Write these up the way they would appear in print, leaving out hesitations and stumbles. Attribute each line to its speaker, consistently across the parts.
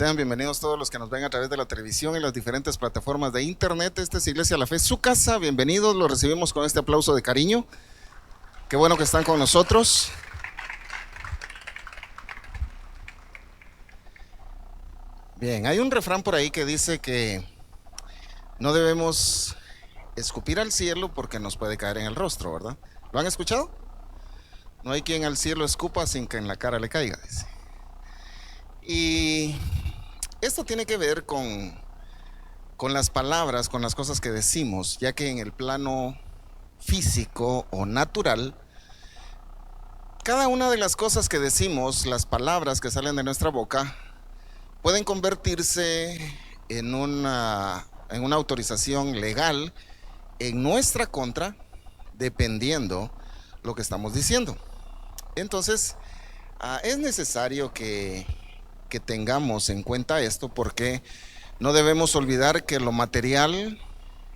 Speaker 1: Sean bienvenidos todos los que nos ven a través de la televisión y las diferentes plataformas de internet. Esta es Iglesia La Fe, su casa. Bienvenidos, los recibimos con este aplauso de cariño. Qué bueno que están con nosotros. Bien, hay un refrán por ahí que dice que no debemos escupir al cielo porque nos puede caer en el rostro, ¿verdad? ¿Lo han escuchado? No hay quien al cielo escupa sin que en la cara le caiga, dice. Y esto tiene que ver con las palabras, con las cosas que decimos, ya que en el plano físico o natural, cada una de las cosas que decimos, las palabras que salen de nuestra boca, pueden convertirse en una autorización legal en nuestra contra, dependiendo lo que estamos diciendo. Entonces, es necesario que tengamos en cuenta esto, porque no debemos olvidar que lo material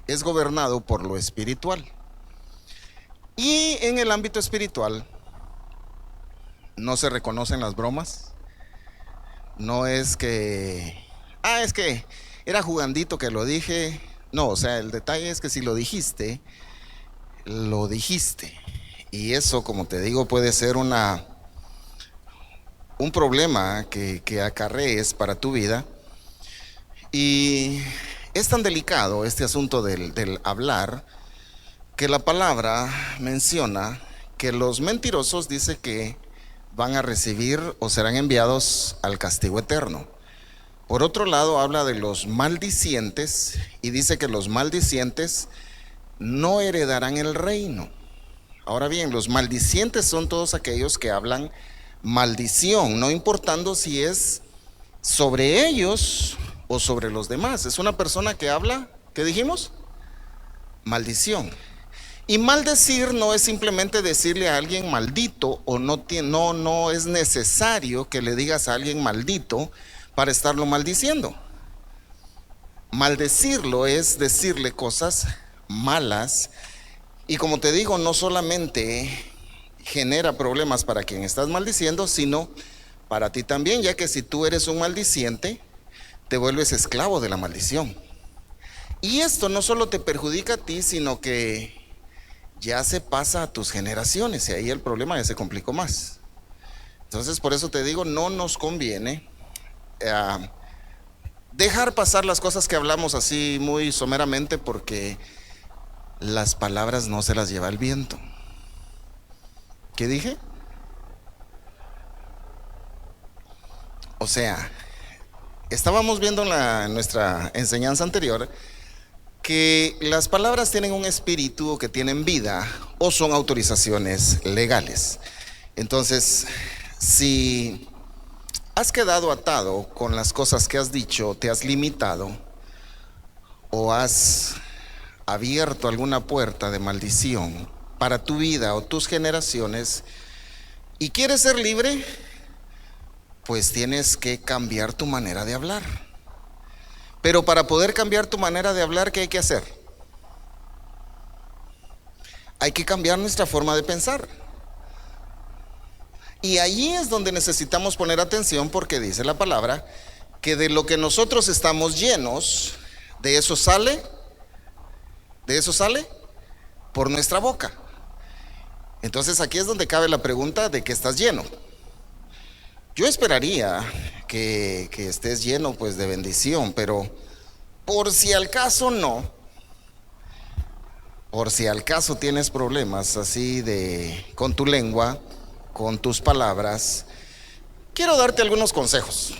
Speaker 1: es gobernado por lo espiritual. Y en el ámbito espiritual no se reconocen las bromas. No es que, es que era jugandito que lo dije. No, o sea, el detalle es que si lo dijiste, lo dijiste. Y eso, como te digo, puede ser un problema que acarrees para tu vida. Y es tan delicado este asunto del hablar, que la palabra menciona que los mentirosos, dice que van a recibir o serán enviados al castigo eterno. Por otro lado, habla de los maldicientes y dice que los maldicientes no heredarán el reino. Ahora bien, los maldicientes son todos aquellos que hablan maldición, no importando si es sobre ellos o sobre los demás. Es una persona que habla, ¿qué dijimos? Maldición. Y maldecir no es simplemente decirle a alguien maldito, o no es necesario que le digas a alguien maldito para estarlo maldiciendo. Maldecirlo es decirle cosas malas, y como te digo, no solamente genera problemas para quien estás maldiciendo, sino para ti también, ya que si tú eres un maldiciente, te vuelves esclavo de la maldición. Y esto no solo te perjudica a ti, sino que ya se pasa a tus generaciones, y ahí el problema ya se complicó más. Entonces, por eso te digo, no nos conviene dejar pasar las cosas que hablamos así muy someramente, porque las palabras no se las lleva el viento. ¿Qué dije? O sea, estábamos viendo en nuestra enseñanza anterior que las palabras tienen un espíritu, o que tienen vida, o son autorizaciones legales. Entonces, si has quedado atado con las cosas que has dicho, te has limitado, o has abierto alguna puerta de maldición para tu vida o tus generaciones, y quieres ser libre, pues tienes que cambiar tu manera de hablar. Pero para poder cambiar tu manera de hablar, ¿qué hay que hacer? Hay que cambiar nuestra forma de pensar. Y allí es donde necesitamos poner atención, porque dice la palabra que de lo que nosotros estamos llenos, de eso sale por nuestra boca. Entonces aquí es donde cabe la pregunta de qué estás lleno. Yo esperaría que estés lleno pues de bendición, pero por si al caso no, por si al caso tienes problemas así con tu lengua, con tus palabras, quiero darte algunos consejos.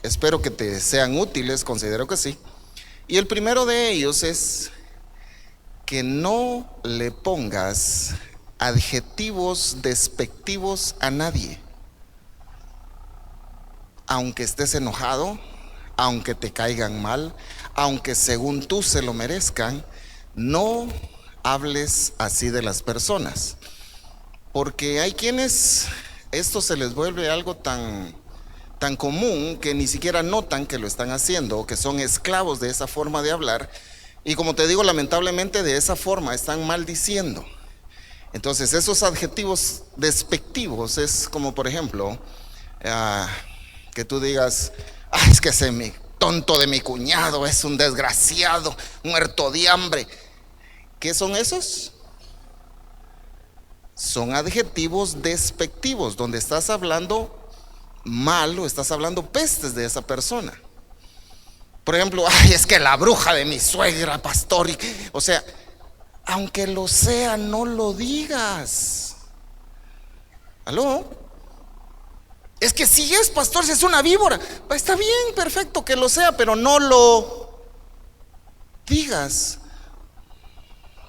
Speaker 1: Espero que te sean útiles, considero que sí. Y el primero de ellos es que no le pongas adjetivos despectivos a nadie. Aunque estés enojado, aunque te caigan mal, aunque según tú se lo merezcan, no hables así de las personas. Porque hay quienes esto se les vuelve algo tan común que ni siquiera notan que lo están haciendo, o que son esclavos de esa forma de hablar. Y como te digo, lamentablemente de esa forma están maldiciendo. Entonces esos adjetivos despectivos es como, por ejemplo, que tú digas, Ay, es que ese tonto de mi cuñado es un desgraciado, muerto de hambre. ¿Qué son esos? Son adjetivos despectivos, donde estás hablando mal o estás hablando pestes de esa persona. Por ejemplo, ay, es que la bruja de mi suegra, pastor. O sea, aunque lo sea, no lo digas. ¿Aló? Es que si es pastor, si es una víbora, está bien, perfecto que lo sea, pero no lo digas.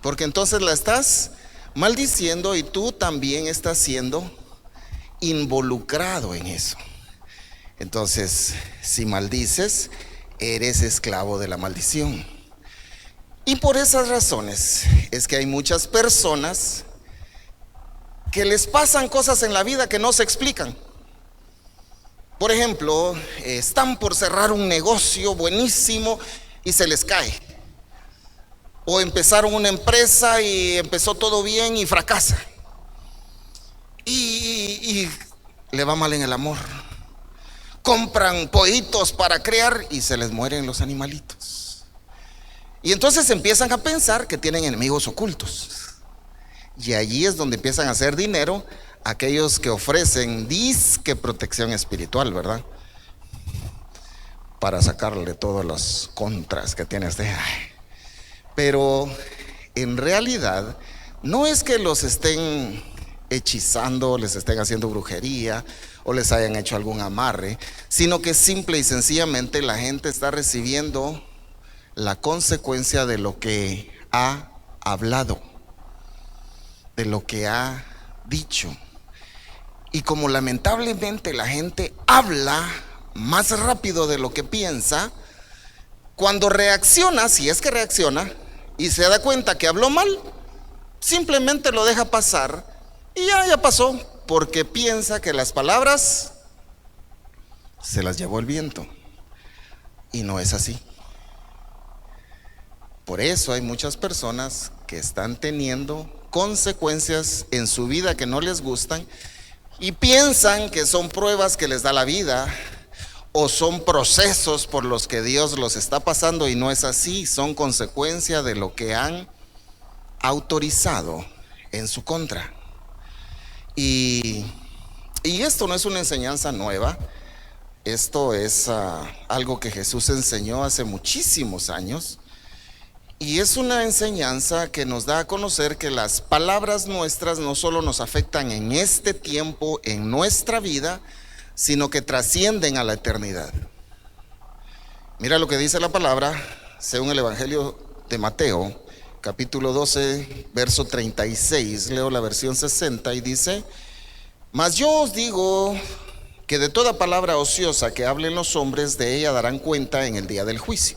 Speaker 1: Porque entonces la estás maldiciendo y tú también estás siendo involucrado en eso. Entonces, si maldices, eres esclavo de la maldición. Y por esas razones es que hay muchas personas que les pasan cosas en la vida que no se explican. Por ejemplo, están por cerrar un negocio buenísimo y se les cae. O empezaron una empresa y empezó todo bien y fracasa. Y le va mal en el amor. Compran pollitos para criar y se les mueren los animalitos. Y entonces empiezan a pensar que tienen enemigos ocultos. Y allí es donde empiezan a hacer dinero aquellos que ofrecen disque protección espiritual, ¿verdad? Para sacarle todas las contras que tiene este. Pero en realidad no es que los estén hechizando, les estén haciendo brujería o les hayan hecho algún amarre, sino que simple y sencillamente la gente está recibiendo la consecuencia de lo que ha hablado, de lo que ha dicho. Y como lamentablemente la gente habla más rápido de lo que piensa, cuando reacciona, si es que reacciona, y se da cuenta que habló mal, simplemente lo deja pasar y ya pasó, porque piensa que las palabras se las llevó el viento. Y no es así. Por eso hay muchas personas que están teniendo consecuencias en su vida que no les gustan y piensan que son pruebas que les da la vida o son procesos por los que Dios los está pasando, y no es así. Son consecuencia de lo que han autorizado en su contra. Y esto no es una enseñanza nueva. Esto es algo que Jesús enseñó hace muchísimos años. Y es una enseñanza que nos da a conocer que las palabras nuestras no solo nos afectan en este tiempo, en nuestra vida, sino que trascienden a la eternidad. Mira lo que dice la palabra según el Evangelio de Mateo, capítulo 12, verso 36. Leo la versión 60 y dice: mas yo os digo que de toda palabra ociosa que hablen los hombres, de ella darán cuenta en el día del juicio.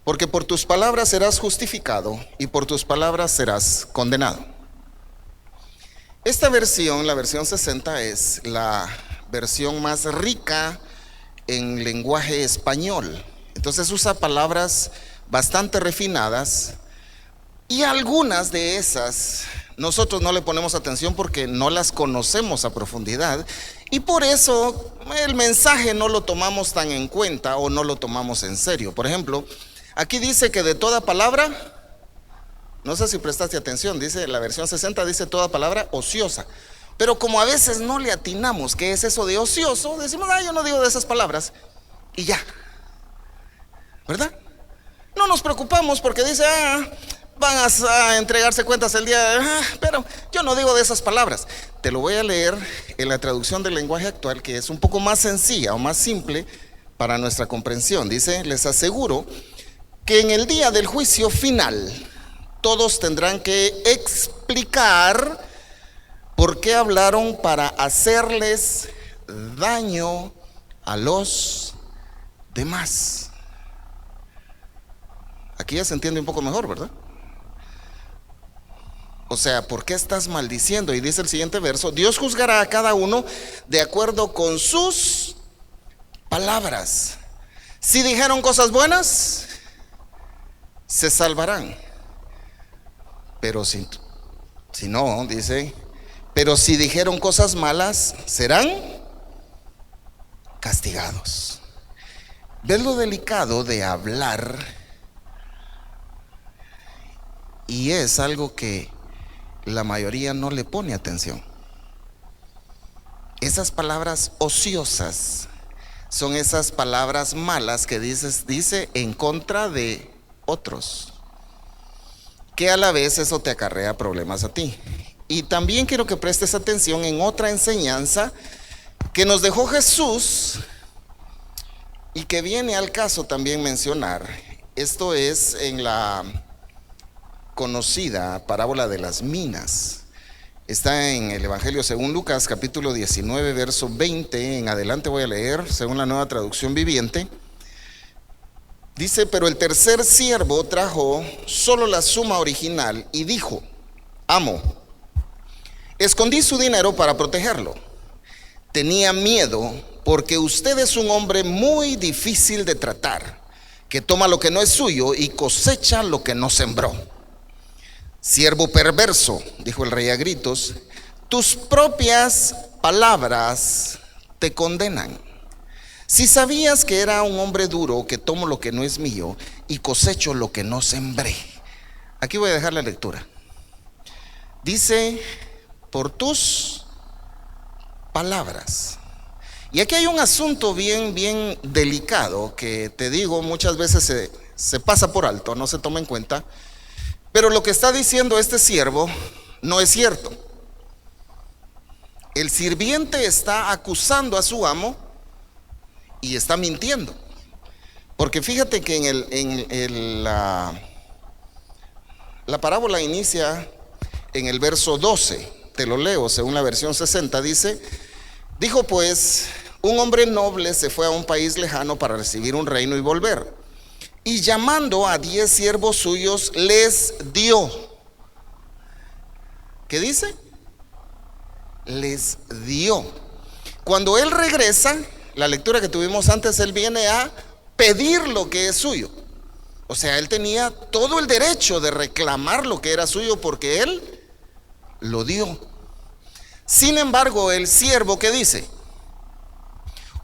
Speaker 1: Porque por tus palabras serás justificado y por tus palabras serás condenado. Esta versión, la versión 60, es la versión más rica en lenguaje español. Entonces usa palabras bastante refinadas, y algunas de esas nosotros no le ponemos atención porque no las conocemos a profundidad, y por eso el mensaje no lo tomamos tan en cuenta o no lo tomamos en serio. Por ejemplo, aquí dice que de toda palabra, no sé si prestaste atención, dice la versión 60, dice toda palabra ociosa. Pero como a veces no le atinamos qué es eso de ocioso, decimos, yo no digo de esas palabras, y ya, ¿verdad? No nos preocupamos porque dice, van a entregarse cuentas el día, pero yo no digo de esas palabras. Te lo voy a leer en la traducción del lenguaje actual, que es un poco más sencilla o más simple para nuestra comprensión. Dice: les aseguro que en el día del juicio final todos tendrán que explicar por qué hablaron para hacerles daño a los demás. Aquí ya se entiende un poco mejor, ¿verdad? O sea, ¿por qué estás maldiciendo? Y dice el siguiente verso: Dios juzgará a cada uno de acuerdo con sus palabras. Si dijeron cosas buenas, se salvarán. Pero si no, dice, pero si dijeron cosas malas, serán castigados. ¿Ves lo delicado de hablar? Y es algo que la mayoría no le pone atención. Esas palabras ociosas son esas palabras malas que dice en contra de otros, que a la vez eso te acarrea problemas a ti. Y también quiero que prestes atención en otra enseñanza que nos dejó Jesús y que viene al caso también mencionar. Esto es en la conocida parábola de las minas. Está en el Evangelio según Lucas, capítulo 19, verso 20 en adelante. Voy a leer según la Nueva Traducción Viviente. Dice: pero el tercer siervo trajo solo la suma original y dijo: amo, escondí su dinero para protegerlo. Tenía miedo porque usted es un hombre muy difícil de tratar, que toma lo que no es suyo y cosecha lo que no sembró. Siervo perverso, dijo el rey a gritos, tus propias palabras te condenan. Si sabías que era un hombre duro, que tomo lo que no es mío y cosecho lo que no sembré. Aquí voy a dejar la lectura. Dice: por tus palabras. Y aquí hay un asunto bien delicado que te digo, muchas veces se pasa por alto, no se toma en cuenta. Pero lo que está diciendo este siervo no es cierto. El sirviente está acusando a su amo y está mintiendo. Porque fíjate que la parábola inicia en el verso 12. Te lo leo según la versión 60. Dice: dijo pues, un hombre noble se fue a un país lejano para recibir un reino y volver. Y llamando a 10 siervos suyos, les dio. ¿Qué dice? Les dio. Cuando él regresa, la lectura que tuvimos antes, él viene a pedir lo que es suyo. O sea, él tenía todo el derecho de reclamar lo que era suyo porque él lo dio. Sin embargo, el siervo, ¿qué dice?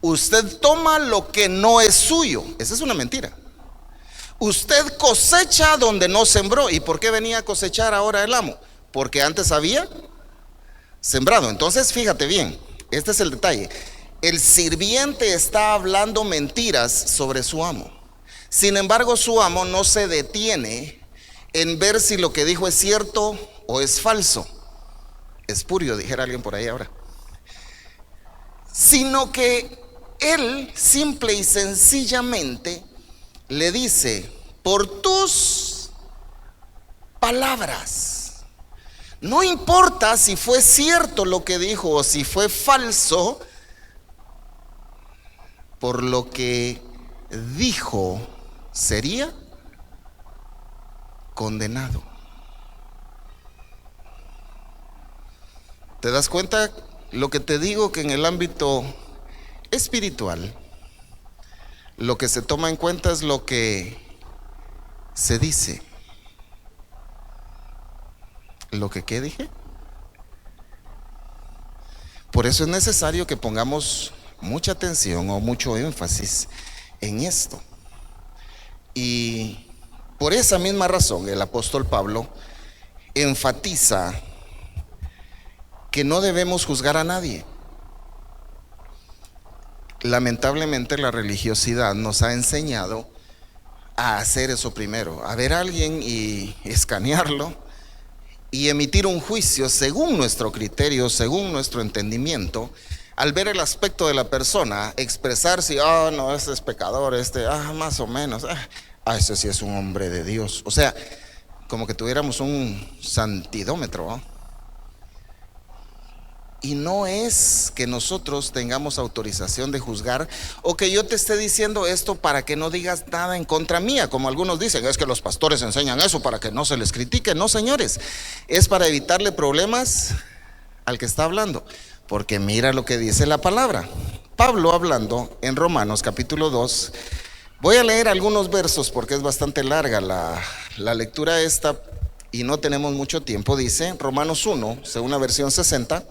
Speaker 1: Usted toma lo que no es suyo. Esa es una mentira. Usted cosecha donde no sembró. ¿Y por qué venía a cosechar ahora el amo? Porque antes había sembrado. Entonces, fíjate bien, este es el detalle. El sirviente está hablando mentiras sobre su amo. Sin embargo, su amo no se detiene en ver si lo que dijo es cierto o es falso. Espurio, dijera alguien por ahí ahora. Sino que él simple y sencillamente le dice: por tus palabras. No importa si fue cierto lo que dijo o si fue falso, por lo que dijo sería condenado. ¿Te das cuenta? Lo que te digo, que en el ámbito espiritual lo que se toma en cuenta es lo que se dice. ¿Lo que qué dije? Por eso es necesario que pongamos mucha atención o mucho énfasis en esto. Y por esa misma razón el apóstol Pablo enfatiza que no debemos juzgar a nadie. Lamentablemente la religiosidad nos ha enseñado a hacer eso primero, a ver a alguien y escanearlo y emitir un juicio según nuestro criterio, según nuestro entendimiento. Al ver el aspecto de la persona, expresar si, no, este es pecador, más o menos, ese sí es un hombre de Dios. O sea, como que tuviéramos un santidómetro, ¿no? Y no es que nosotros tengamos autorización de juzgar o que yo te esté diciendo esto para que no digas nada en contra mía, como algunos dicen, es que los pastores enseñan eso para que no se les critique. No, señores, es para evitarle problemas al que está hablando, porque mira lo que dice la palabra. Pablo hablando en Romanos capítulo 2, voy a leer algunos versos porque es bastante larga la lectura esta y no tenemos mucho tiempo. Dice Romanos 1, según la versión 60: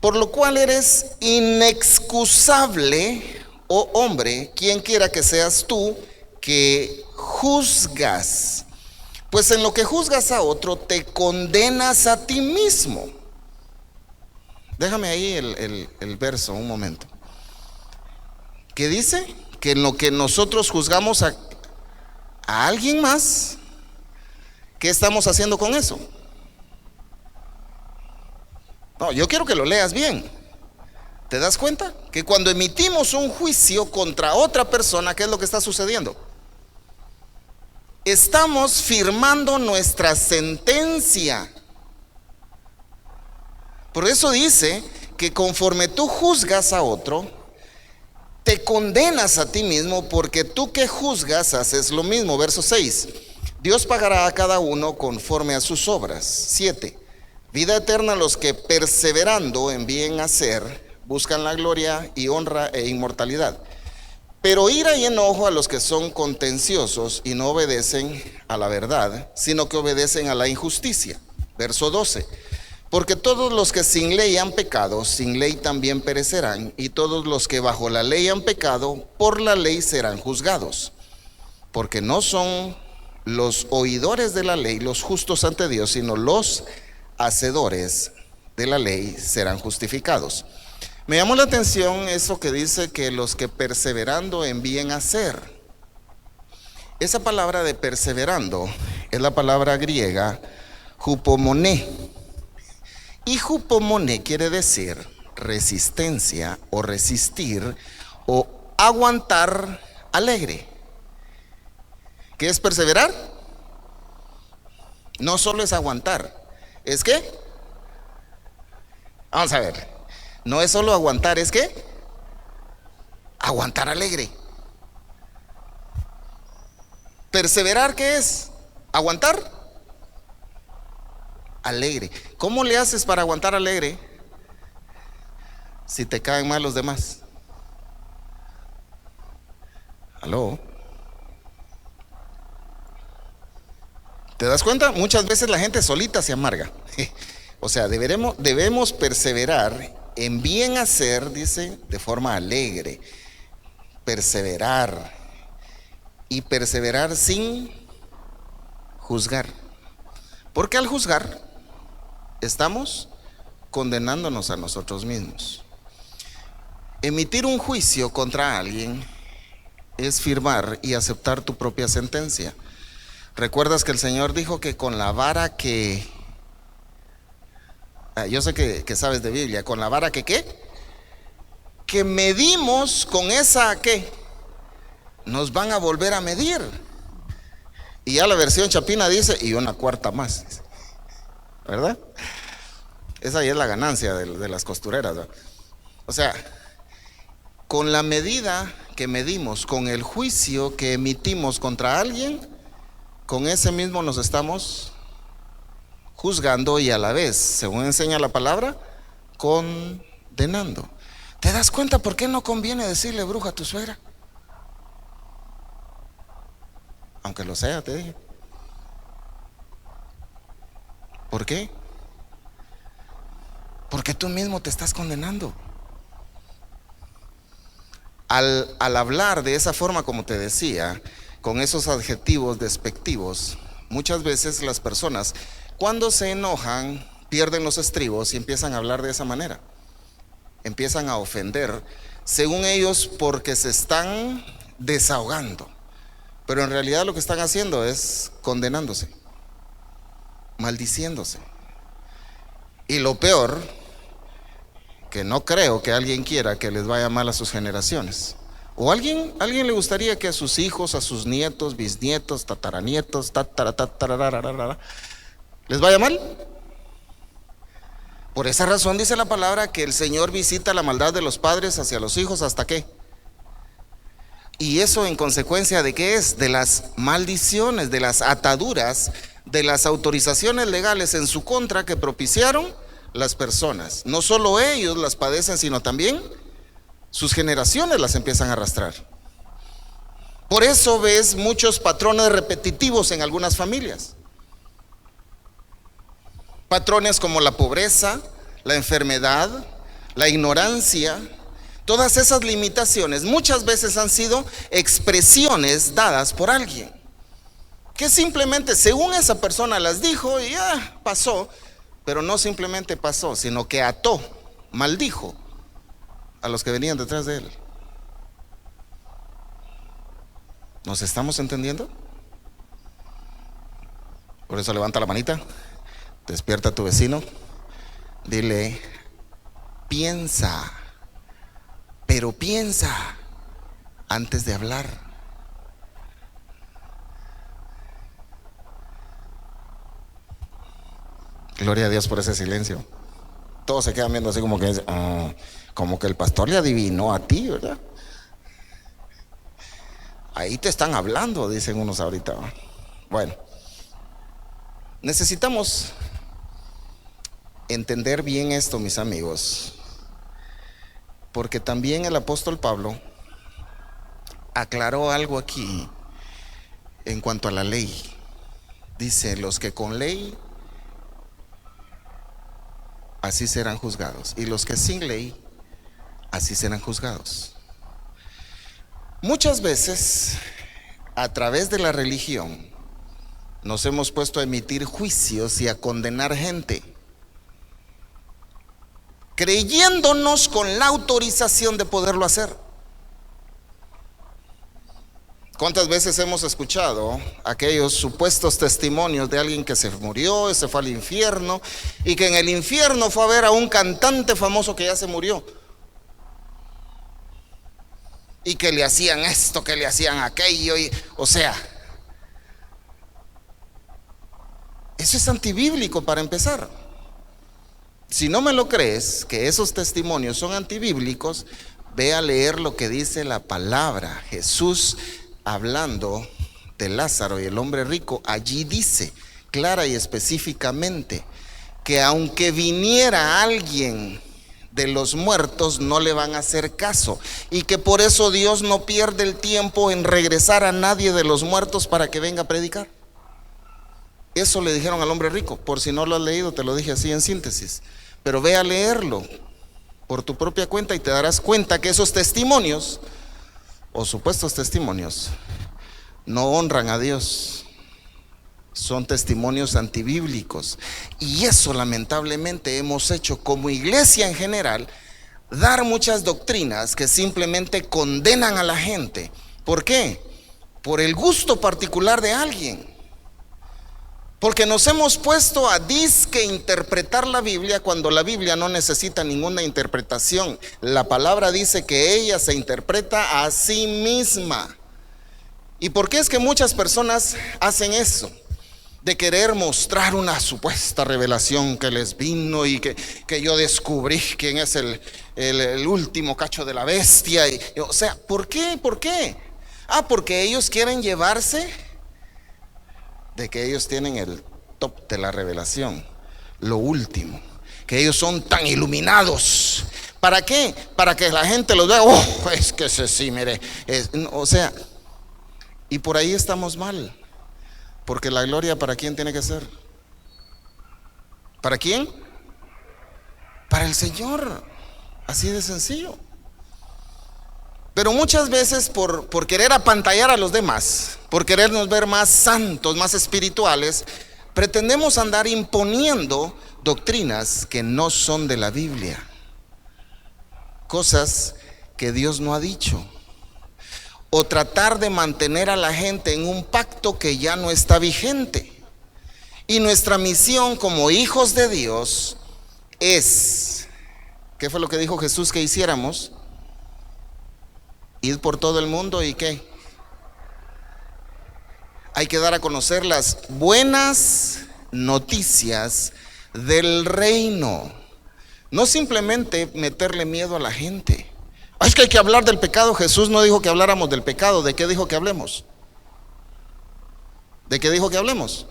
Speaker 1: por lo cual eres inexcusable, oh hombre, quién quiera que seas tú que juzgas. Pues en lo que juzgas a otro, te condenas a ti mismo. Déjame ahí el verso un momento. ¿Qué dice? Que en lo que nosotros juzgamos a alguien más, ¿qué estamos haciendo con eso? No, yo quiero que lo leas bien. ¿Te das cuenta? Que cuando emitimos un juicio contra otra persona, ¿qué es lo que está sucediendo? Estamos firmando nuestra sentencia. Por eso dice que conforme tú juzgas a otro, te condenas a ti mismo, porque tú que juzgas haces lo mismo. Verso 6. Dios pagará a cada uno conforme a sus obras. 7. Vida eterna a los que perseverando en bien hacer buscan la gloria y honra e inmortalidad. Pero ira y enojo a los que son contenciosos y no obedecen a la verdad, sino que obedecen a la injusticia. Verso 12. Porque todos los que sin ley han pecado, sin ley también perecerán, y todos los que bajo la ley han pecado, por la ley serán juzgados. Porque no son los oidores de la ley los justos ante Dios, sino los hacedores de la ley serán justificados. Me llamó la atención eso que dice que los que perseverando en bien hacer. Esa palabra de perseverando es la palabra griega hupomoné. Y hupomoné quiere decir resistencia o resistir o aguantar alegre. ¿Qué es perseverar? No solo es aguantar, ¿es qué? Vamos a ver, no es solo aguantar, ¿es qué? Aguantar alegre. ¿Perseverar qué es? ¿Aguantar? Alegre. ¿Cómo le haces para aguantar alegre si te caen mal los demás? ¿Aló? ¿Te das cuenta? Muchas veces la gente solita se amarga. O sea, debemos perseverar en bien hacer, dice, de forma alegre. Perseverar. Y perseverar sin juzgar. Porque al juzgar, estamos condenándonos a nosotros mismos. Emitir un juicio contra alguien es firmar y aceptar tu propia sentencia. ¿Recuerdas que el Señor dijo que con la vara que... yo sé que sabes de Biblia. ¿Con la vara que qué? Que medimos, con esa ¿qué? Nos van a volver a medir. Y ya la versión chapina dice, y una cuarta más. ¿Verdad? Esa ahí es la ganancia de las costureras, ¿verdad? O sea, con la medida que medimos, con el juicio que emitimos contra alguien, con ese mismo nos estamos juzgando y a la vez, según enseña la palabra, condenando. ¿Te das cuenta por qué no conviene decirle bruja a tu suegra? Aunque lo sea, te dije. ¿Por qué? Porque tú mismo te estás condenando. Al hablar de esa forma, como te decía, con esos adjetivos despectivos, muchas veces las personas, cuando se enojan, pierden los estribos y empiezan a hablar de esa manera. Empiezan a ofender, según ellos, porque se están desahogando. Pero en realidad lo que están haciendo es condenándose, maldiciéndose. Y lo peor, que no creo que alguien quiera que les vaya mal a sus generaciones. ¿O alguien le gustaría que a sus hijos, a sus nietos, bisnietos, tataranietos, les vaya mal? Por esa razón dice la palabra que el Señor visita la maldad de los padres hacia los hijos, ¿hasta qué? Y eso en consecuencia de qué es? De las maldiciones, de las ataduras, de las autorizaciones legales en su contra que propiciaron las personas. No solo ellos las padecen, sino también sus generaciones las empiezan a arrastrar. Por eso ves muchos patrones repetitivos en algunas familias. Patrones como la pobreza, la enfermedad, la ignorancia. Todas esas limitaciones muchas veces han sido expresiones dadas por alguien, que simplemente según esa persona las dijo y ya pasó, pero no simplemente pasó, sino que ató, maldijo a los que venían detrás de él. ¿Nos estamos entendiendo? Por eso levanta la manita, despierta a tu vecino, dile, piensa, pero piensa antes de hablar. Gloria a Dios por ese silencio. Todos se quedan viendo así como que como que el pastor le adivinó a ti, ¿verdad? Ahí te están hablando, dicen unos ahorita. Bueno, necesitamos entender bien esto, mis amigos, porque también el apóstol Pablo aclaró algo aquí en cuanto a la ley. Dice, los que con ley, así serán juzgados, y los que sin ley, así serán juzgados. Muchas veces, a través de la religión, nos hemos puesto a emitir juicios y a condenar gente, creyéndonos con la autorización de poderlo hacer. ¿Cuántas veces hemos escuchado aquellos supuestos testimonios de alguien que se murió y se fue al infierno, y que en el infierno fue a ver a un cantante famoso que ya se murió, y que le hacían esto, que le hacían aquello, o sea, eso es antibíblico para empezar. Si no me lo crees, que esos testimonios son antibíblicos, ve a leer lo que dice la palabra. Jesús, hablando de Lázaro y el hombre rico, allí dice clara y específicamente que aunque viniera alguien de los muertos, no le van a hacer caso, y que por eso Dios no pierde el tiempo en regresar a nadie de los muertos para que venga a predicar. Eso le dijeron al hombre rico. Por si no lo has leído, te lo dije así en síntesis, pero ve a leerlo por tu propia cuenta y te darás cuenta que esos testimonios o supuestos testimonios no honran a Dios, son testimonios antibíblicos. Y eso lamentablemente hemos hecho como iglesia en general, dar muchas doctrinas que simplemente condenan a la gente. ¿Por qué? Por el gusto particular de alguien. Porque nos hemos puesto a disque interpretar la Biblia cuando la Biblia no necesita ninguna interpretación. La palabra dice que ella se interpreta a sí misma. ¿Y por qué es que muchas personas hacen eso? De querer mostrar una supuesta revelación que les vino y que yo descubrí quién es el último cacho de la bestia. O sea, ¿por qué? ¿Por qué? Porque ellos quieren llevarse de que ellos tienen el top de la revelación, lo último, que ellos son tan iluminados. ¿Para qué? Para que la gente los vea. Es que ese sí, mire, o sea, y por ahí estamos mal, porque la gloria, ¿para quién tiene que ser? ¿Para quién? Para el Señor, así de sencillo. Pero muchas veces por querer apantallar a los demás, por querernos ver más santos, más espirituales, pretendemos andar imponiendo doctrinas que no son de la Biblia, cosas que Dios no ha dicho, o tratar de mantener a la gente en un pacto que ya no está vigente. Y nuestra misión como hijos de Dios es, ¿qué fue lo que dijo Jesús que hiciéramos? Ir por todo el mundo. ¿Y qué? Hay que dar a conocer las buenas noticias del reino. No simplemente meterle miedo a la gente. Es que hay que hablar del pecado. Jesús no dijo que habláramos del pecado. ¿De qué dijo que hablemos? ¿De qué dijo que hablemos?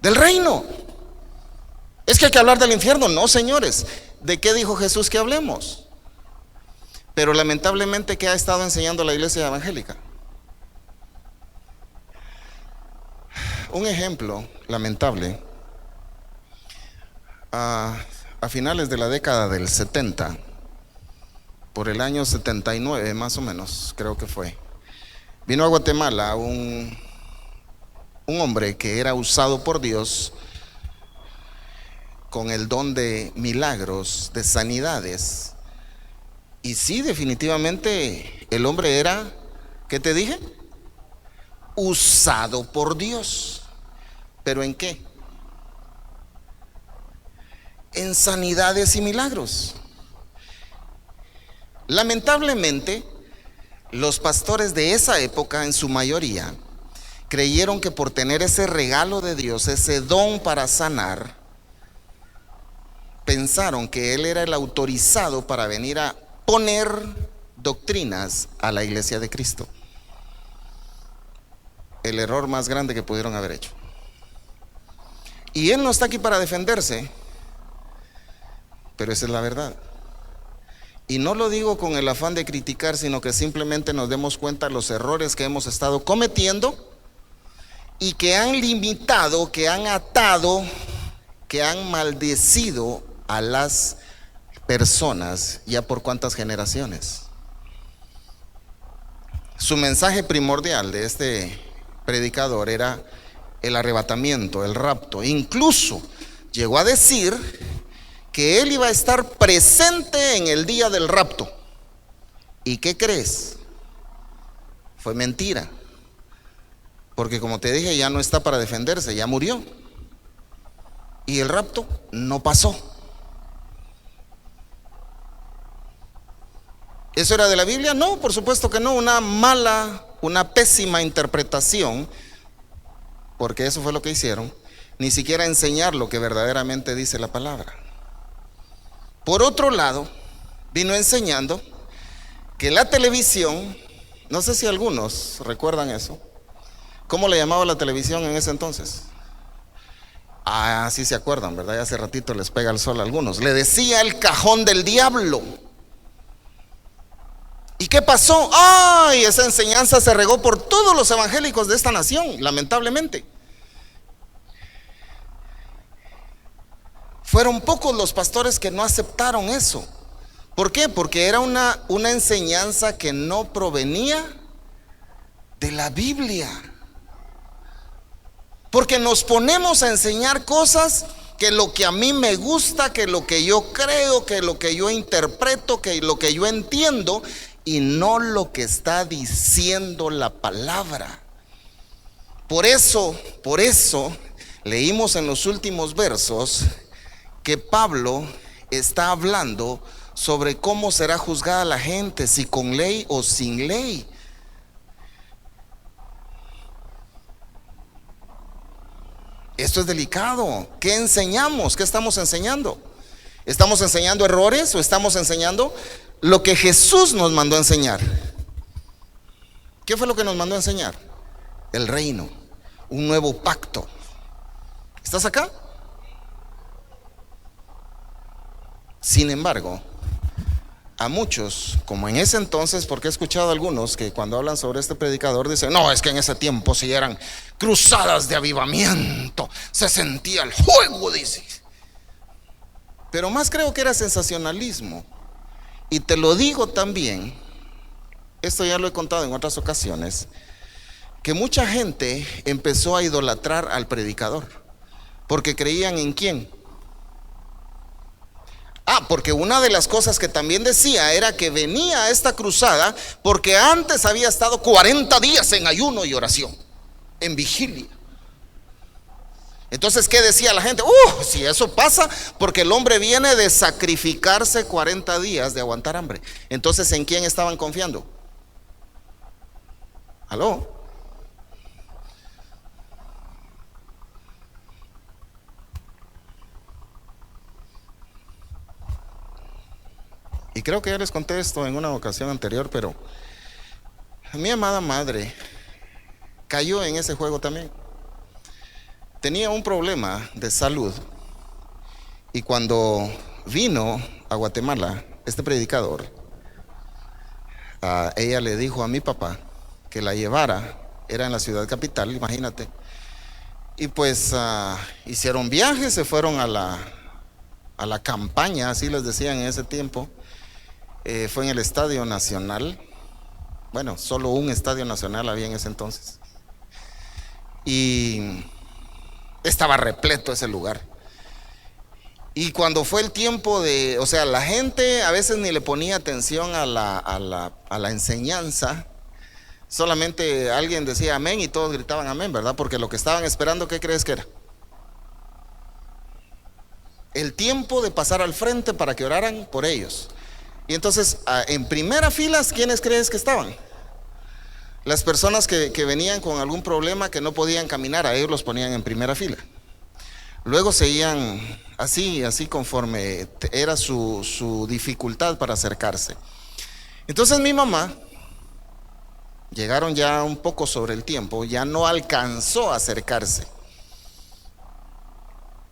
Speaker 1: Del reino. Es que hay que hablar del infierno. No, señores. ¿De qué dijo Jesús que hablemos? Pero lamentablemente, ¿qué ha estado enseñando la iglesia evangélica? Un ejemplo lamentable, a finales de la década del 70, por el año 79 más o menos, creo que fue. Vino a Guatemala un hombre que era usado por Dios con el don de milagros, de sanidades. Y sí, definitivamente el hombre era, ¿qué te dije? Usado por Dios. ¿Pero en qué? En sanidades y milagros. Lamentablemente, los pastores de esa época, en su mayoría, creyeron que por tener ese regalo de Dios, ese don para sanar, pensaron que él era el autorizado para venir a poner doctrinas a la iglesia de Cristo. El error más grande que pudieron haber hecho. Y él no está aquí para defenderse, pero esa es la verdad. Y no lo digo con el afán de criticar, sino que simplemente nos demos cuenta de los errores que hemos estado cometiendo y que han limitado, que han atado, que han maldecido a las personas ya por cuántas generaciones. Su mensaje primordial de este predicador era el arrebatamiento, el rapto. Incluso llegó a decir que él iba a estar presente en el día del rapto. ¿Y qué crees? Fue mentira. Porque como te dije, ya no está para defenderse, ya murió. Y el rapto no pasó. ¿Eso era de la Biblia? No, por supuesto que no. Una mala, una pésima interpretación, porque eso fue lo que hicieron. Ni siquiera enseñar lo que verdaderamente dice la palabra. Por otro lado, vino enseñando que la televisión, no sé si algunos recuerdan eso. ¿Cómo le llamaba la televisión en ese entonces? Ah, sí se acuerdan, ¿verdad? Ya hace ratito les pega el sol a algunos. Le decía el cajón del diablo. ¿Y qué pasó? ¡Ay! Esa enseñanza se regó por todos los evangélicos de esta nación, lamentablemente. Fueron pocos los pastores que no aceptaron eso. ¿Por qué? Porque era una enseñanza que no provenía de la Biblia. Porque nos ponemos a enseñar cosas que lo que a mí me gusta, que lo que yo creo, que lo que yo interpreto, que lo que yo entiendo, y no lo que está diciendo la palabra. Por eso leímos en los últimos versos que Pablo está hablando sobre cómo será juzgada la gente, si con ley o sin ley. Esto es delicado. ¿Qué enseñamos? ¿Qué estamos enseñando? ¿Estamos enseñando errores o estamos enseñando lo que Jesús nos mandó a enseñar? ¿Qué fue lo que nos mandó a enseñar? El reino, un nuevo pacto. ¿Estás acá? Sin embargo, a muchos, como en ese entonces, porque he escuchado a algunos que cuando hablan sobre este predicador dicen: no, es que en ese tiempo si eran cruzadas de avivamiento, se sentía el fuego, dice. Pero más creo que era sensacionalismo. Y te lo digo también, esto ya lo he contado en otras ocasiones, que mucha gente empezó a idolatrar al predicador, porque creían en quién. Porque una de las cosas que también decía era que venía a esta cruzada porque antes había estado 40 días en ayuno y oración, en vigilia. Entonces, ¿qué decía la gente? Si eso pasa, porque el hombre viene de sacrificarse 40 días de aguantar hambre. Entonces, ¿en quién estaban confiando? ¿Aló? Y creo que ya les conté esto en una ocasión anterior, pero mi amada madre cayó en ese juego también. Tenía un problema de salud y cuando vino a Guatemala este predicador, ella le dijo a mi papá que la llevara. Era en la ciudad capital, imagínate. Y pues hicieron viajes, se fueron a la campaña, así les decían en ese tiempo. Fue en el Estadio Nacional. Bueno, solo un Estadio Nacional había en ese entonces. Y estaba repleto ese lugar. Y cuando fue el tiempo de, o sea, la gente a veces ni le ponía atención a la enseñanza. Solamente alguien decía amén y todos gritaban amén, ¿verdad? Porque lo que estaban esperando, ¿qué crees que era? El tiempo de pasar al frente para que oraran por ellos. Y entonces, en primera fila, ¿quiénes crees que estaban? Las personas que venían con algún problema, que no podían caminar, a ellos los ponían en primera fila. Luego seguían así conforme era su dificultad para acercarse. Entonces mi mamá, llegaron ya un poco sobre el tiempo, ya no alcanzó a acercarse.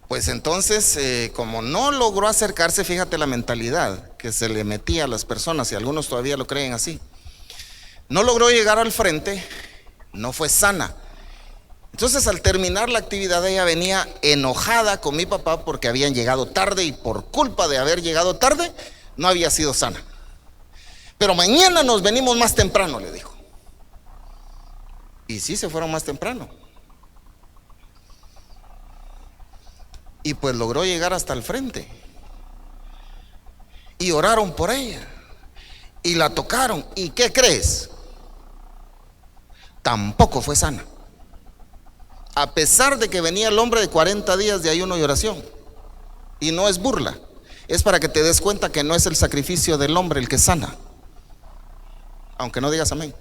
Speaker 1: Pues entonces, como no logró acercarse, fíjate la mentalidad que se le metía a las personas, y algunos todavía lo creen así. No logró llegar al frente, no fue sana. Entonces, al terminar la actividad, ella venía enojada con mi papá porque habían llegado tarde, y por culpa de haber llegado tarde, no había sido sana. Pero mañana nos venimos más temprano, le dijo. Y sí, se fueron más temprano. Y pues logró llegar hasta el frente. Y oraron por ella. Y la tocaron. ¿Y qué crees? Tampoco fue sana. A pesar de que venía el hombre de 40 días de ayuno y oración. Y no es burla. Es para que te des cuenta que no es el sacrificio del hombre el que sana. Aunque no digas amén.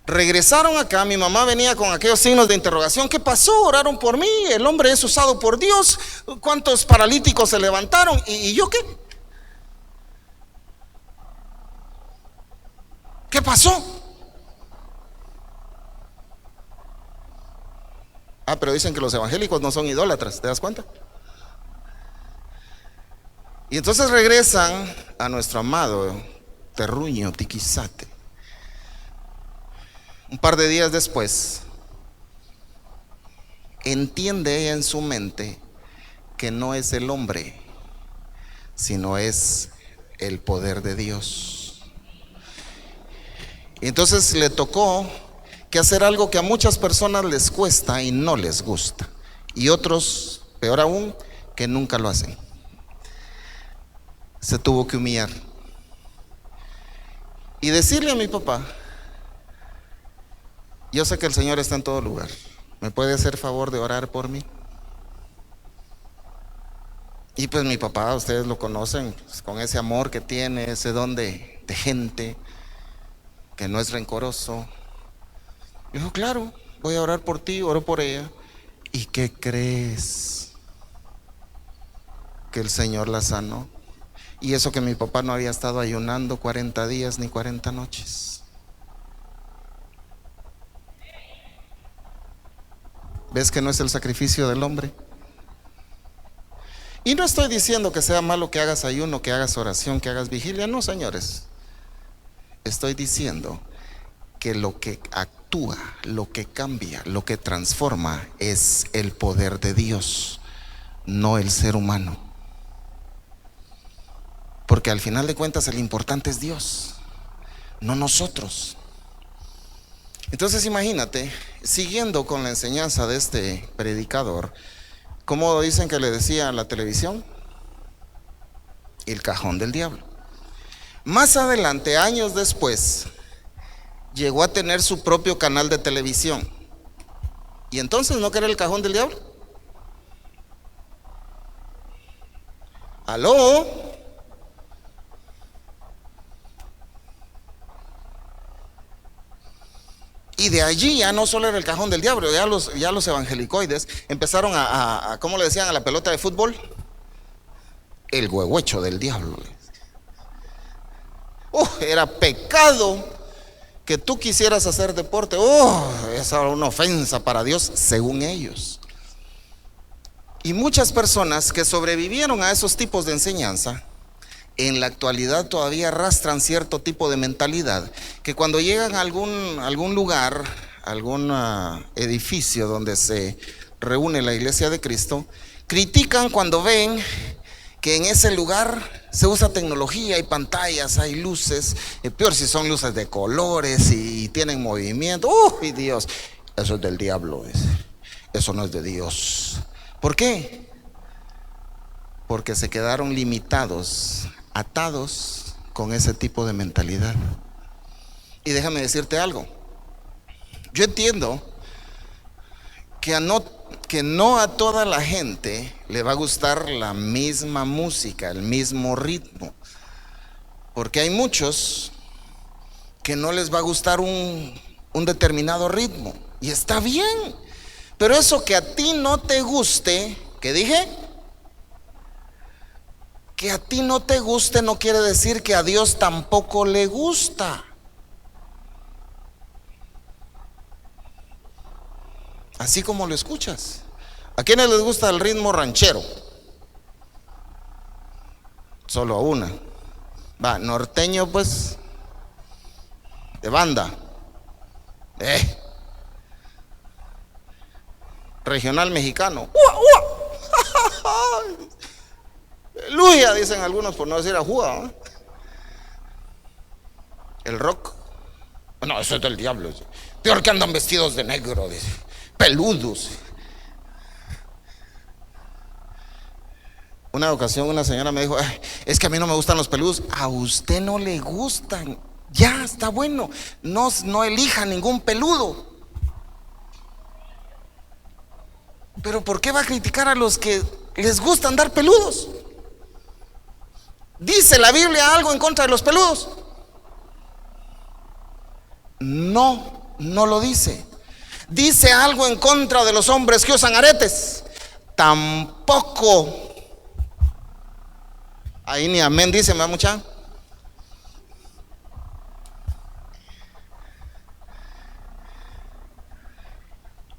Speaker 1: Regresaron acá, mi mamá venía con aquellos signos de interrogación. ¿Qué pasó? Oraron por mí, el hombre es usado por Dios. ¿Cuántos paralíticos se levantaron? ¿Y yo qué? ¿Qué pasó? Pero dicen que los evangélicos no son idólatras, ¿te das cuenta? Y entonces regresan a nuestro amado terruño Tiquizate. Un par de días después, entiende ella en su mente que no es el hombre, sino es el poder de Dios. Y entonces le tocó que hacer algo que a muchas personas les cuesta y no les gusta, y otros, peor aún, que nunca lo hacen. Se tuvo que humillar y decirle a mi papá: yo sé que el Señor está en todo lugar, ¿me puede hacer favor de orar por mí? Y pues mi papá, ustedes lo conocen, pues, con ese amor que tiene, ese don de gente, que no es rencoroso, dijo: claro, voy a orar por ti. Oro por ella. ¿Y qué crees? Que el Señor la sanó. Y eso que mi papá no había estado ayunando 40 días ni 40 noches. ¿Ves que no es el sacrificio del hombre? Y no estoy diciendo que sea malo que hagas ayuno, que hagas oración, que hagas vigilia. No, señores. Estoy diciendo que lo que actúa, lo que cambia, lo que transforma es el poder de Dios, no el ser humano. Porque al final de cuentas el importante es Dios, no nosotros. Entonces imagínate, siguiendo con la enseñanza de este predicador, ¿cómo dicen que le decía a la televisión? El cajón del diablo. Más adelante, años después, llegó a tener su propio canal de televisión. Y entonces, ¿no que era el cajón del diablo? ¿Aló? Y de allí ya no solo era el cajón del diablo, ya los evangelicoides empezaron a ¿cómo le decían a la pelota de fútbol? El huehuecho del diablo. Era pecado que tú quisieras hacer deporte. Esa era una ofensa para Dios, según ellos. Y muchas personas que sobrevivieron a esos tipos de enseñanza, en la actualidad todavía arrastran cierto tipo de mentalidad, que cuando llegan a algún lugar, algún edificio donde se reúne la iglesia de Cristo, critican cuando ven que en ese lugar se usa tecnología, hay pantallas, hay luces, peor si son luces de colores y tienen movimiento. ¡Uy, Dios! Eso es del diablo, eso no es de Dios. ¿Por qué? Porque se quedaron limitados, atados con ese tipo de mentalidad. Y déjame decirte algo, yo entiendo que no a toda la gente le va a gustar la misma música, el mismo ritmo, porque hay muchos que no les va a gustar un determinado ritmo, y está bien, pero eso que a ti no te guste, ¿qué dije? Que a ti no te guste no quiere decir que a Dios tampoco le gusta. Así como lo escuchas. ¿A quiénes les gusta el ritmo ranchero? Solo a una. Va, norteño pues, de banda. Regional mexicano. Aleluya, dicen algunos por no decir ajúa, ¿no? El rock. No, eso es del diablo. Peor que andan vestidos de negro, dice. Peludos. Una ocasión una señora me dijo: es que a mí no me gustan los peludos. A usted no le gustan, ya está bueno, no elija ningún peludo. Pero ¿por qué va a criticar a los que les gusta andar peludos? ¿Dice la Biblia algo en contra de los peludos? No, no lo dice. ¿Dice algo en contra de los hombres que usan aretes? Tampoco. Ahí ni amén dice, ¿me va mucha?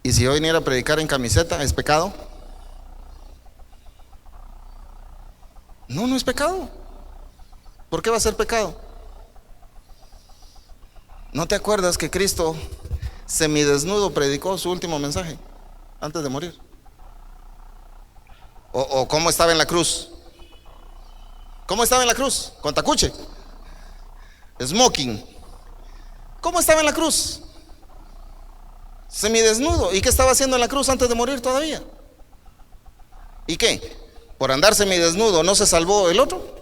Speaker 1: ¿Y si yo viniera a predicar en camiseta, es pecado? No, no es pecado. ¿Por qué va a ser pecado? ¿No te acuerdas que Cristo semidesnudo predicó su último mensaje antes de morir? ¿O cómo estaba en la cruz? ¿Cómo estaba en la cruz? Con tacuche, smoking. ¿Cómo estaba en la cruz? Semidesnudo. ¿Y qué estaba haciendo en la cruz antes de morir todavía? ¿Y qué? ¿Por andar semidesnudo no se salvó el otro?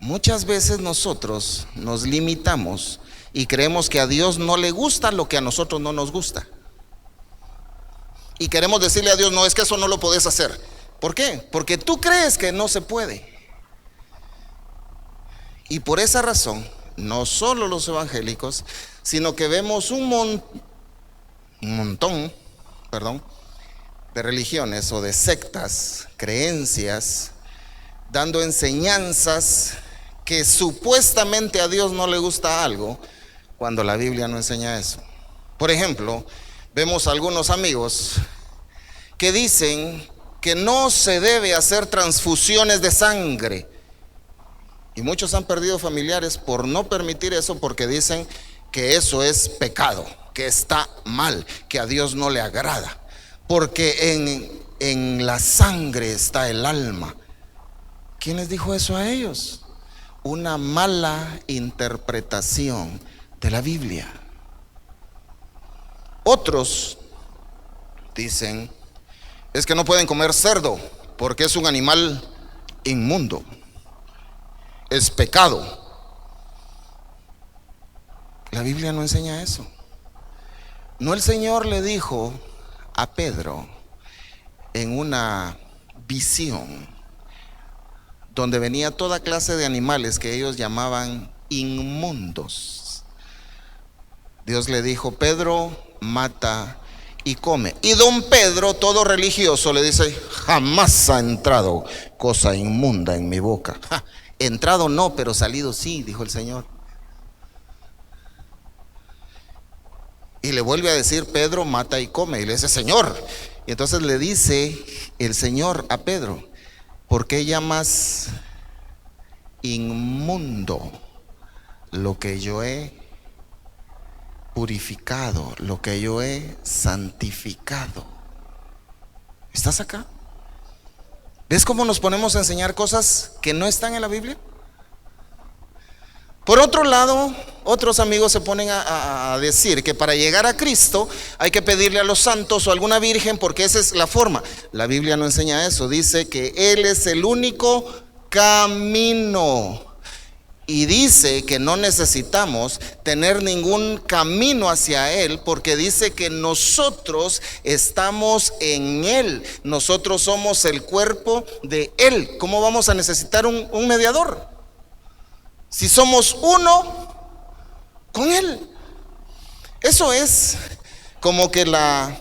Speaker 1: Muchas veces nosotros nos limitamos y creemos que a Dios no le gusta lo que a nosotros no nos gusta. Y queremos decirle a Dios: no, es que eso no lo podés hacer. ¿Por qué? Porque tú crees que no se puede. Y por esa razón, no solo los evangélicos, sino que vemos un montón de religiones o de sectas, creencias, dando enseñanzas que supuestamente a Dios no le gusta algo, cuando la Biblia no enseña eso. Por ejemplo, vemos algunos amigos que dicen que no se debe hacer transfusiones de sangre, y muchos han perdido familiares por no permitir eso, porque dicen que eso es pecado, que está mal, que a Dios no le agrada, porque en la sangre está el alma. ¿Quién les dijo eso a ellos? Una mala interpretación de la Biblia. Otros dicen: es que no pueden comer cerdo porque es un animal inmundo, es pecado. La Biblia no enseña eso. No, el Señor le dijo a Pedro en una visión donde venía toda clase de animales que ellos llamaban inmundos. Dios le dijo: Pedro, mata y come. Y don Pedro, todo religioso, le dice: jamás ha entrado cosa inmunda en mi boca. Entrado no, pero salido sí, dijo el Señor. Y le vuelve a decir: Pedro, mata y come. Y le dice: Señor. Y entonces le dice el Señor a Pedro: ¿por qué llamas inmundo lo que yo he purificado, lo que yo he santificado? ¿Estás acá? ¿Ves cómo nos ponemos a enseñar cosas que no están en la Biblia? Por otro lado, otros amigos se ponen a decir que para llegar a Cristo hay que pedirle a los santos o a alguna virgen porque esa es la forma. La Biblia no enseña eso, dice que Él es el único camino. Y dice que no necesitamos tener ningún camino hacia Él porque dice que nosotros estamos en Él. Nosotros somos el cuerpo de Él. ¿Cómo vamos a necesitar un mediador? Si somos uno con Él. Eso es como que la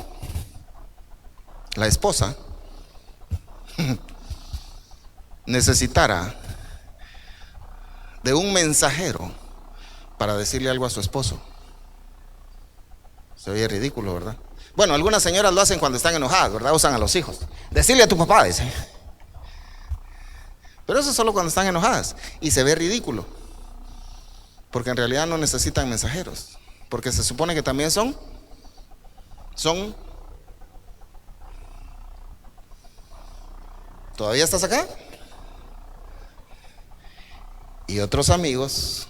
Speaker 1: esposa necesitara de un mensajero para decirle algo a su esposo. Se oye ridículo, ¿verdad? Bueno, algunas señoras lo hacen cuando están enojadas, ¿verdad? Usan a los hijos. Decirle a tu papá, dice. Pero eso es solo cuando están enojadas. Y se ve ridículo. Porque en realidad no necesitan mensajeros. Porque se supone que también son. ¿Todavía estás acá? Y otros amigos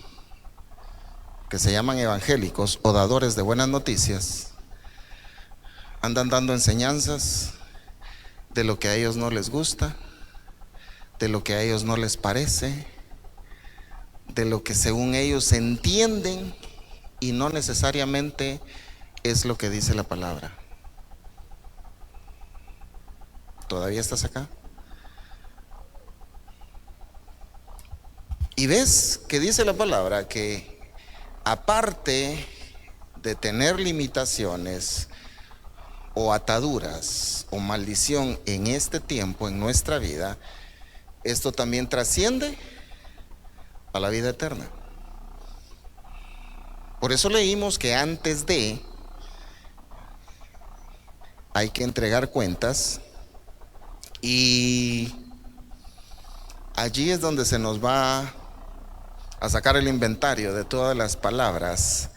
Speaker 1: que se llaman evangélicos o dadores de buenas noticias andan dando enseñanzas de lo que a ellos no les gusta, de lo que a ellos no les parece, de lo que según ellos entienden y no necesariamente es lo que dice la palabra. ¿Todavía estás acá? Y ves que dice la palabra que aparte de tener limitaciones o ataduras o maldición en este tiempo, en nuestra vida, esto también trasciende a la vida eterna. Por eso leímos que antes de hay que entregar cuentas y allí es donde se nos va a sacar el inventario de todas las palabras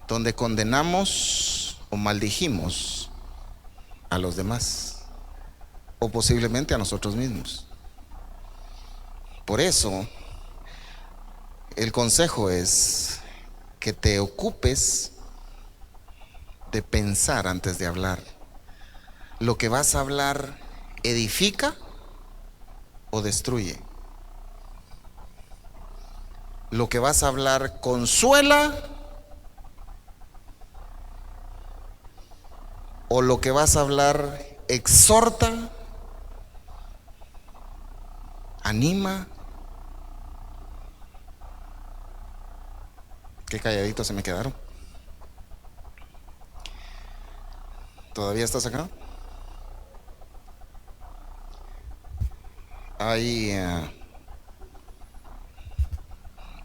Speaker 1: donde condenamos o maldijimos a los demás o posiblemente a nosotros mismos. Por eso el consejo es que te ocupes de pensar antes de hablar. Lo que vas a hablar edifica o destruye. Lo que vas a hablar consuela o lo que vas a hablar exhorta, anima. Qué calladitos se me quedaron. ¿Todavía estás acá? Hay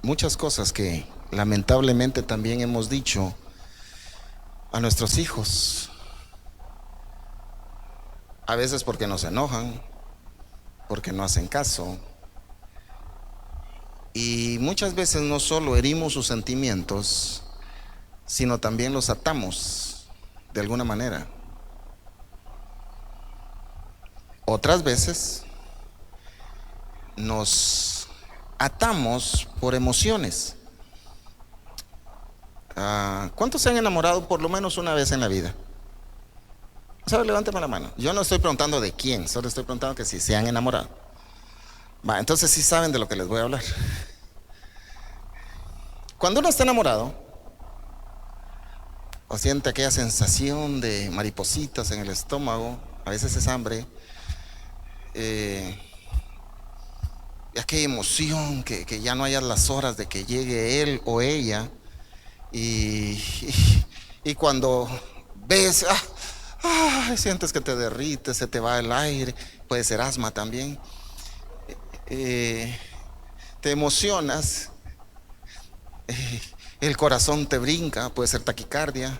Speaker 1: muchas cosas que lamentablemente también hemos dicho a nuestros hijos. A veces porque nos enojan, porque no hacen caso. Y muchas veces no solo herimos sus sentimientos, sino también los atamos de alguna manera. Otras veces nos atamos por emociones. ¿Cuántos se han enamorado por lo menos una vez en la vida? ¿Sabe? Levánteme la mano. Yo no estoy preguntando de quién, solo estoy preguntando que si se han enamorado. Entonces sí saben de lo que les voy a hablar. Cuando uno está enamorado o siente aquella sensación de maripositas en el estómago, a veces es hambre, aquella emoción que ya no hayas las horas de que llegue él o ella, y cuando ves, sientes que te derrites, se te va el aire, puede ser asma también, te emocionas, el corazón te brinca, puede ser taquicardia.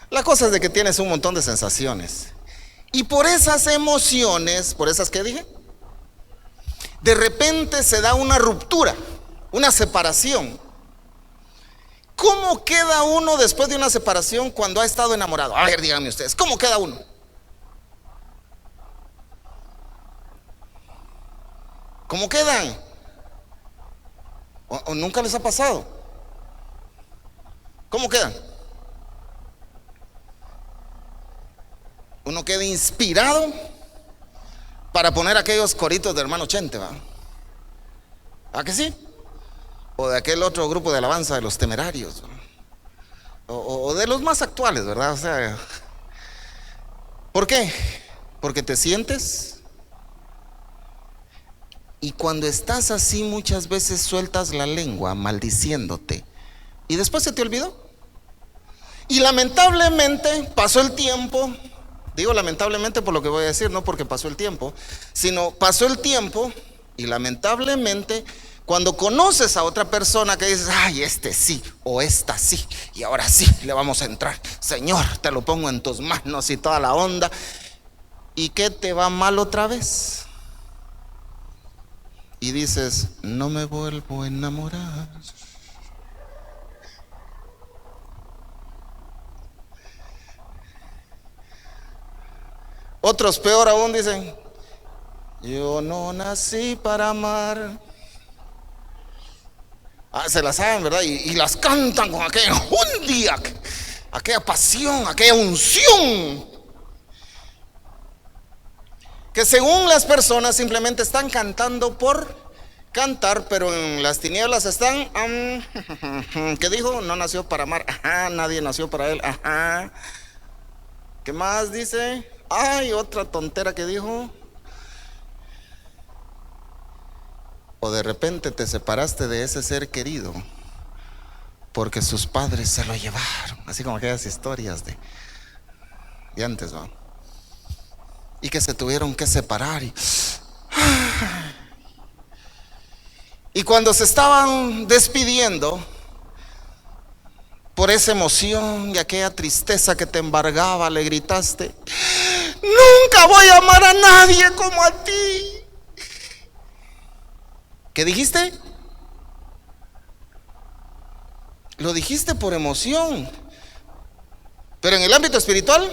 Speaker 1: La cosa es de que tienes un montón de sensaciones y por esas emociones, por esas que dije, de repente se da una ruptura, una separación. ¿Cómo queda uno después de una separación cuando ha estado enamorado? A ver, díganme ustedes, ¿cómo queda uno? ¿Cómo quedan? ¿O nunca les ha pasado? ¿Cómo quedan? Uno queda inspirado para poner aquellos coritos de hermano Chente, ¿va? ¿A que sí? O de aquel otro grupo de alabanza de los Temerarios, o de los más actuales, ¿verdad? O sea, ¿por qué? Porque te sientes, y cuando estás así muchas veces sueltas la lengua maldiciéndote y después se te olvidó. Y lamentablemente pasó el tiempo. Digo lamentablemente por lo que voy a decir, no porque pasó el tiempo, sino pasó el tiempo y lamentablemente cuando conoces a otra persona que dices, ay, este sí o esta sí, y ahora sí le vamos a entrar, Señor, te lo pongo en tus manos y toda la onda, ¿y qué te va mal otra vez? Y dices, no me vuelvo a enamorar. Otros peor aún dicen, yo no nací para amar. Se las saben, ¿verdad? Y las cantan con aquella enjundia, aquella pasión, aquella unción, que según las personas simplemente están cantando por cantar, pero en las tinieblas están, ¿qué dijo? No nació para amar, ajá, nadie nació para él, ajá. ¿Qué más dice? Ay, otra tontera que dijo. O de repente te separaste de ese ser querido porque sus padres se lo llevaron, así como aquellas historias de antes, ¿no? Y que se tuvieron que separar y cuando se estaban despidiendo, por esa emoción y aquella tristeza que te embargaba, le gritaste, nunca voy a amar a nadie como a ti. ¿Qué dijiste? Lo dijiste por emoción. Pero en el ámbito espiritual,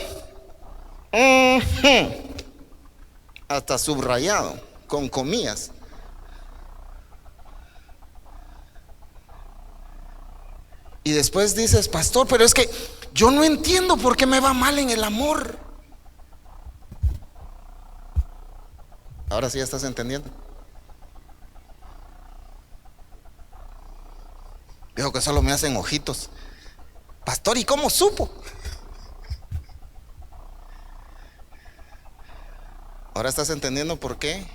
Speaker 1: hasta subrayado, con comillas. Y después dices, pastor, pero es que yo no entiendo por qué me va mal en el amor. Ahora sí ya estás entendiendo. Dijo que solo me hacen ojitos. Pastor, ¿y cómo supo? Ahora estás entendiendo por qué.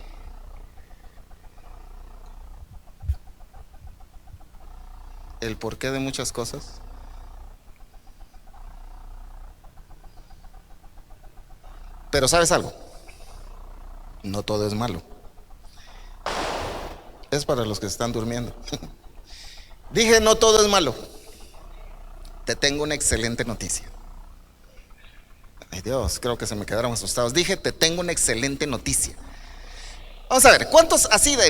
Speaker 1: El porqué de muchas cosas. Pero ¿sabes algo? No todo es malo. Es para los que están durmiendo. Dije, no todo es malo. Te tengo una excelente noticia. Ay Dios, creo que se me quedaron asustados. Dije, te tengo una excelente noticia. Vamos a ver, ¿cuántos así de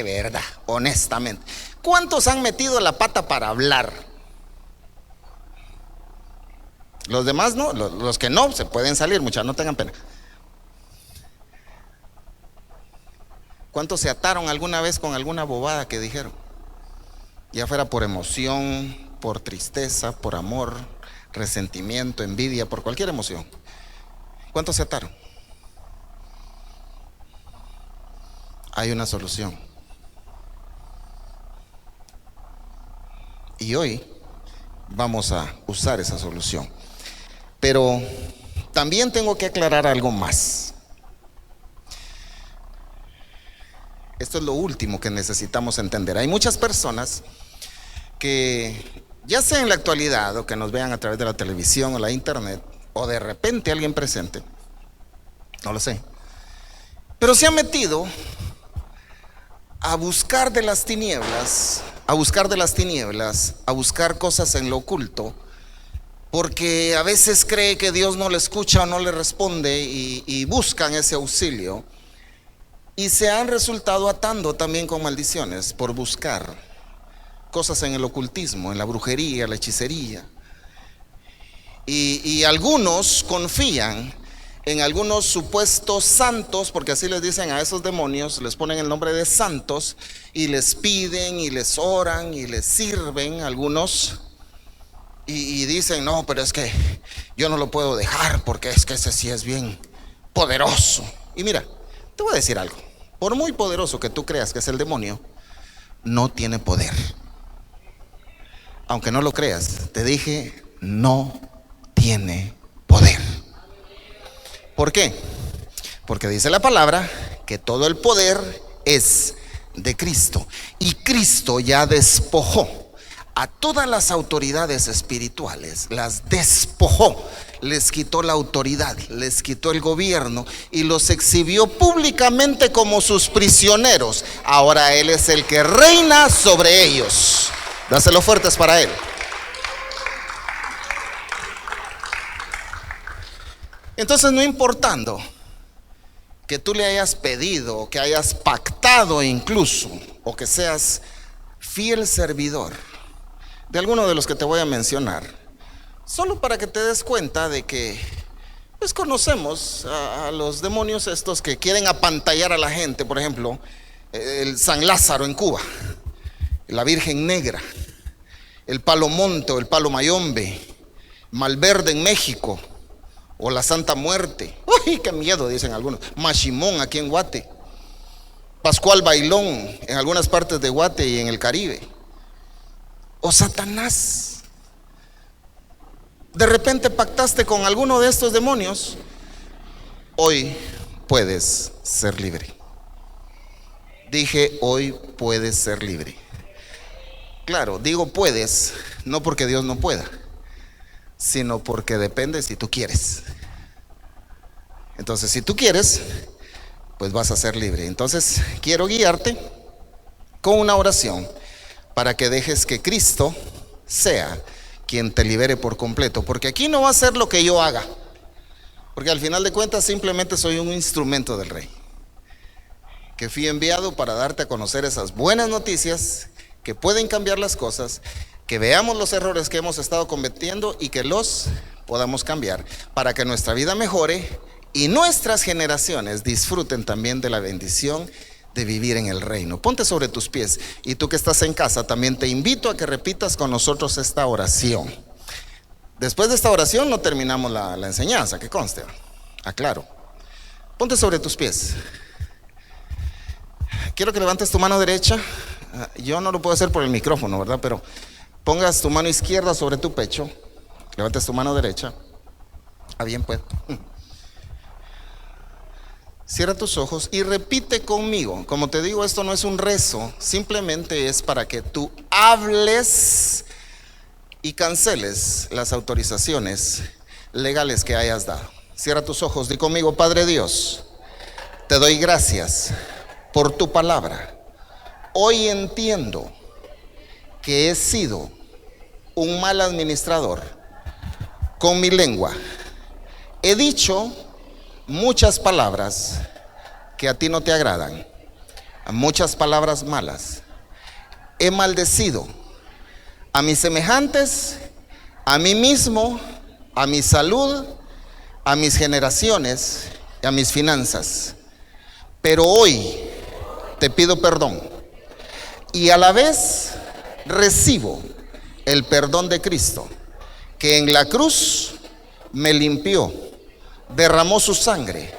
Speaker 1: verdad, honestamente, cuántos han metido la pata para hablar? Los demás no, los que no, se pueden salir, muchachos, no tengan pena. ¿Cuántos se ataron alguna vez con alguna bobada que dijeron? Ya fuera por emoción, por tristeza, por amor, resentimiento, envidia, por cualquier emoción. ¿Cuántos se ataron? Hay una solución. Y hoy vamos a usar esa solución. Pero también tengo que aclarar algo más. Esto es lo último que necesitamos entender. Hay muchas personas que, ya sea en la actualidad o que nos vean a través de la televisión o la internet, o de repente alguien presente, no lo sé, pero se ha metido a buscar de las tinieblas, a buscar cosas en lo oculto, porque a veces cree que Dios no le escucha o no le responde y buscan ese auxilio, y se han resultado atando también con maldiciones por buscar cosas en el ocultismo, en la brujería, la hechicería. Y algunos confían en algunos supuestos santos, porque así les dicen a esos demonios, les ponen el nombre de santos y les piden y les oran y les sirven algunos y dicen, no, pero es que yo no lo puedo dejar porque es que ese sí es bien poderoso. Y mira, te voy a decir algo, por muy poderoso que tú creas que es el demonio, no tiene poder. Aunque no lo creas, te dije, no tiene poder. ¿Por qué? Porque dice la palabra que todo el poder es de Cristo. Y Cristo ya despojó a todas las autoridades espirituales, las despojó, les quitó la autoridad, les quitó el gobierno y los exhibió públicamente como sus prisioneros. Ahora Él es el que reina sobre ellos. Dáselo fuertes para Él. Entonces, no importando que tú le hayas pedido, o que hayas pactado incluso, o que seas fiel servidor de alguno de los que te voy a mencionar, solo para que te des cuenta de que pues conocemos a los demonios estos que quieren apantallar a la gente. Por ejemplo, el San Lázaro en Cuba, la Virgen Negra, el Palo Monte o el Palo Mayombe, Malverde en México, o la Santa Muerte. ¡Uy, qué miedo! Dicen algunos. Machimón aquí en Guate, Pascual Bailón en algunas partes de Guate y en el Caribe, o Satanás. De repente pactaste con alguno de estos demonios. Hoy puedes ser libre. Dije, hoy puedes ser libre. Claro, digo puedes, no porque Dios no pueda, sino porque depende si tú quieres. Entonces, si tú quieres, pues vas a ser libre. Entonces, quiero guiarte con una oración para que dejes que Cristo sea quien te libere por completo. Porque aquí no va a ser lo que yo haga, porque al final de cuentas simplemente soy un instrumento del Rey, que fui enviado para darte a conocer esas buenas noticias que pueden cambiar las cosas, que veamos los errores que hemos estado cometiendo y que los podamos cambiar para que nuestra vida mejore y nuestras generaciones disfruten también de la bendición de vivir en el reino. Ponte sobre tus pies, y tú que estás en casa también te invito a que repitas con nosotros esta oración. Después de esta oración no terminamos la enseñanza, que conste, aclaro. Ponte sobre tus pies. Quiero que levantes tu mano derecha. Yo no lo puedo hacer por el micrófono, ¿verdad? Pero pongas tu mano izquierda sobre tu pecho, levantes tu mano derecha. Bien, pues. Cierra tus ojos y repite conmigo. Como te digo, esto no es un rezo, simplemente es para que tú hables y canceles las autorizaciones legales que hayas dado. Cierra tus ojos, di conmigo: Padre Dios, te doy gracias por tu palabra. Hoy entiendo que he sido un mal administrador con mi lengua. He dicho muchas palabras que a ti no te agradan, muchas palabras malas. He maldecido a mis semejantes, a mí mismo, a mi salud, a mis generaciones y a mis finanzas. Pero hoy te pido perdón y a la vez recibo el perdón de Cristo, que en la cruz me limpió, derramó su sangre,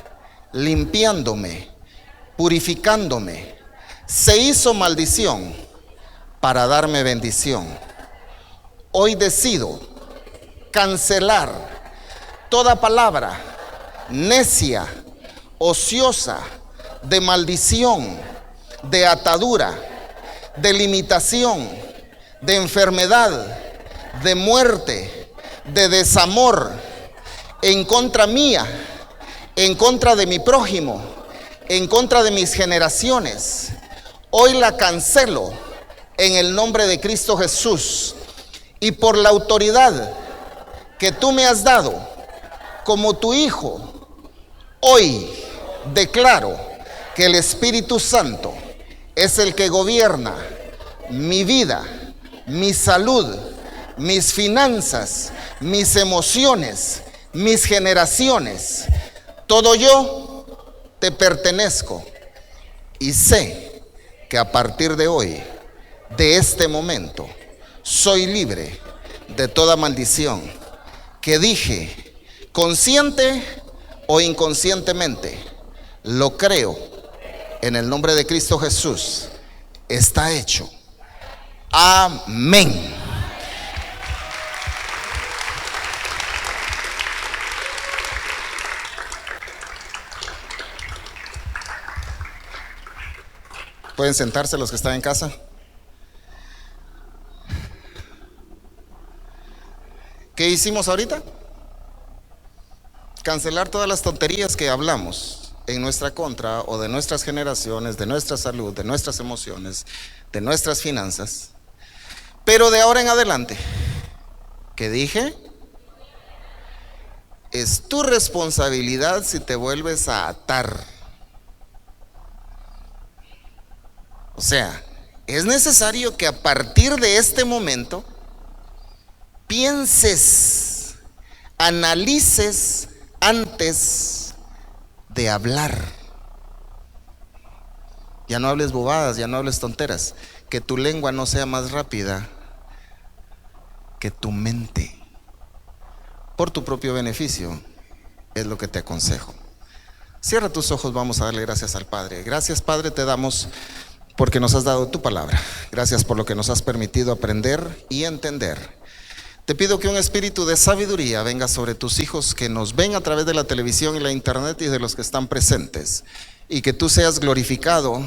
Speaker 1: limpiándome, purificándome, se hizo maldición para darme bendición. Hoy decido cancelar toda palabra necia, ociosa, de maldición, de atadura, de limitación, de enfermedad, de muerte, de desamor, en contra mía, en contra de mi prójimo, en contra de mis generaciones. Hoy la cancelo en el nombre de Cristo Jesús, y por la autoridad que tú me has dado como tu hijo, hoy declaro que el Espíritu Santo es el que gobierna mi vida, mi salud, mis finanzas, mis emociones, mis generaciones. todo yo te pertenezco y sé que a partir de hoy, de este momento, soy libre de toda maldición que dije, consciente o inconscientemente. Lo creo en el nombre de Cristo Jesús. Está hecho. Amén. Pueden sentarse los que están en casa. ¿Qué hicimos ahorita? Cancelar todas las tonterías que hablamos en nuestra contra o de nuestras generaciones, de nuestra salud, de nuestras emociones, de nuestras finanzas. Pero de ahora en adelante, ¿qué dije? Es tu responsabilidad si te vuelves a atar. O sea, es necesario que a partir de este momento pienses, analices antes de hablar. Ya no hables bobadas, ya no hables tonteras. Que tu lengua no sea más rápida que tu mente. Por tu propio beneficio, es lo que te aconsejo. Cierra tus ojos, vamos a darle gracias al Padre. Gracias, Padre, te damos porque nos has dado tu palabra. Gracias por lo que nos has permitido aprender y entender. Te pido que un espíritu de sabiduría venga sobre tus hijos que nos ven a través de la televisión y la internet y de los que están presentes, y que tú seas glorificado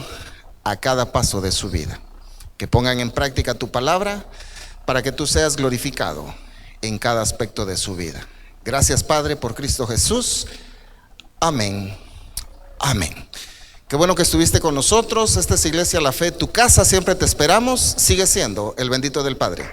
Speaker 1: a cada paso de su vida. Que pongan en práctica tu palabra para que tú seas glorificado en cada aspecto de su vida. Gracias, Padre, por Cristo Jesús. Amén. Amén. Qué bueno que estuviste con nosotros. Esta es Iglesia La Fe, tu casa. Siempre te esperamos. Sigue siendo el bendito del Padre.